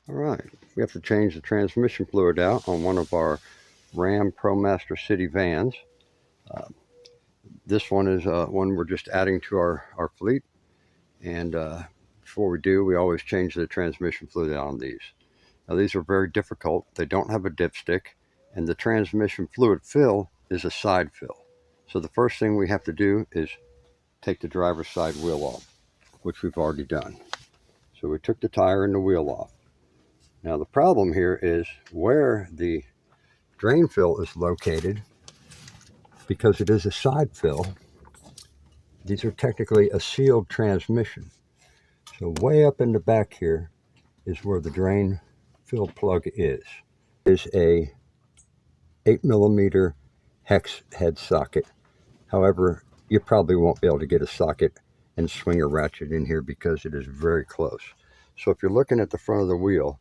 All right, we have to change the transmission fluid out on one of our Ram ProMaster City vans. Uh, this one is one we're just adding to our fleet, and before we do, we always change the transmission fluid out on these. Now these are very difficult. They don't have a dipstick, and the transmission fluid fill is a side fill. So the first thing we have to do is take the driver's side wheel off, which we've already done. So we took the tire and the wheel off. Now the problem here is where the drain fill is located. Because it is a side fill, these are technically a sealed transmission. So way up in the back here is where the drain fill plug is. It is a 8mm hex head socket. However, you probably won't be able to get a socket and swing a ratchet in here because it is very close. So if you're looking at the front of the wheel,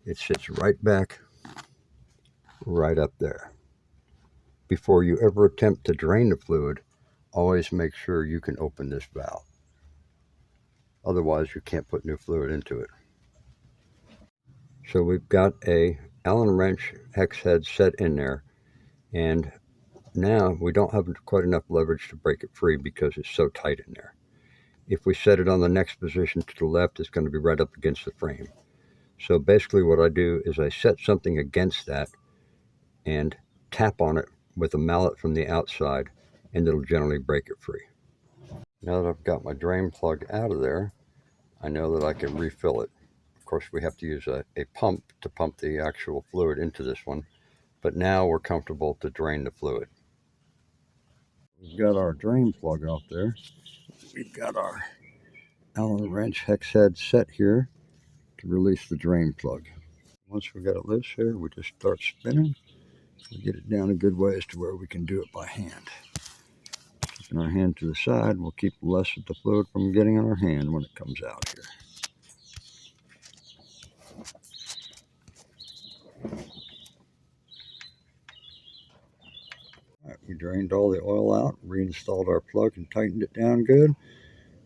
it sits right back, right up there. Before you ever attempt to drain the fluid, always make sure you can open this valve. Otherwise, you can't put new fluid into it. So we've got a Allen wrench hex head set in there, and now we don't have quite enough leverage to break it free because it's so tight in there. If we set it on the next position to the left, it's going to be right up against the frame. So basically what I do is I set something against that and tap on it with a mallet from the outside, and it'll generally break it free. Now that I've got my drain plug out of there, I know that I can refill it. Of course, we have to use a pump to pump the actual fluid into this one, but now we're comfortable to drain the fluid. We've got our drain plug off there. We've got our Allen wrench hex head set here to release the drain plug. Once we got it loose here, we just start spinning. We get it down a good ways to where we can do it by hand. Keeping our hand to the side will keep less of the fluid from getting on our hand when it comes out here. All right, we drained all the oil out, reinstalled our plug and tightened it down good.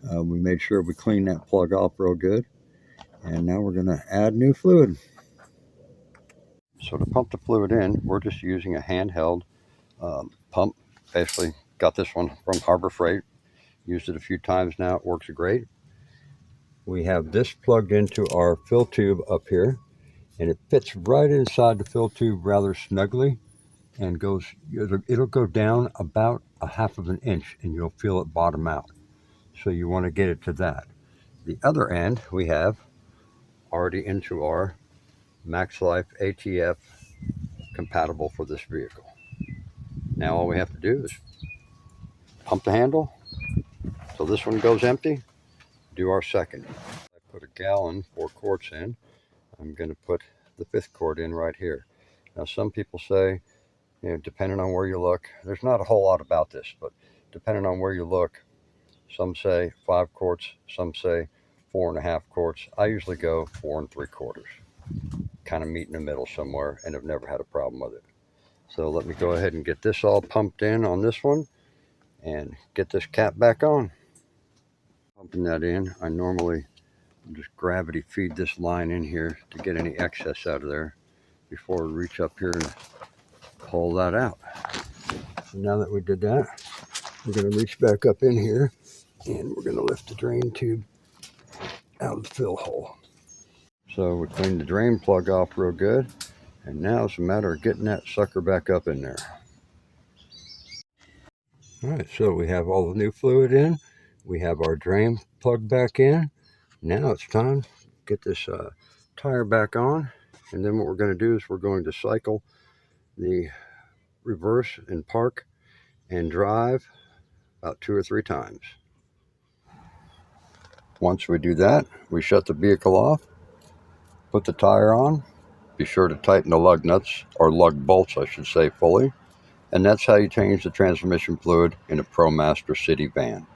We made sure we cleaned that plug off real good. And now we're going to add new fluid. So to pump the fluid in, we're just using a handheld pump. Basically got this one from Harbor Freight. Used it a few times now. It works great. We have this plugged into our fill tube up here, and it fits right inside the fill tube rather snugly, and it'll go down about 1/2 of an inch, and you'll feel it bottom out. So you want to get it to that. The other end we have already into our MaxLife ATF compatible for this vehicle. Now all we have to do is pump the handle so this one goes empty, do our second. I put a gallon, 4 quarts in. I'm going to put the 5th quart in right here. Now some people say, depending on where you look, there's not a whole lot about this, but depending on where you look, some say 5 quarts, some say 4.5 quarts. I usually go 4 3/4. Kind of meet in the middle somewhere, and have never had a problem with it. So let me go ahead and get this all pumped in on this one and get this cap back on. Pumping that in, I normally just gravity feed this line in here to get any excess out of there before we reach up here and pull that out. So now that we did that, we're going to reach back up in here and we're going to lift the drain tube out of the fill hole. So we cleaned the drain plug off real good, and now it's a matter of getting that sucker back up in there. All right, so we have all the new fluid in. We have our drain plug back in. Now it's time to get this tire back on, and then what we're going to do is we're going to cycle the reverse and park and drive about 2 or 3 times. Once we do that, we shut the vehicle off, put the tire on, be sure to tighten the lug nuts, or lug bolts I should say, fully, and that's how you change the transmission fluid in a ProMaster City van.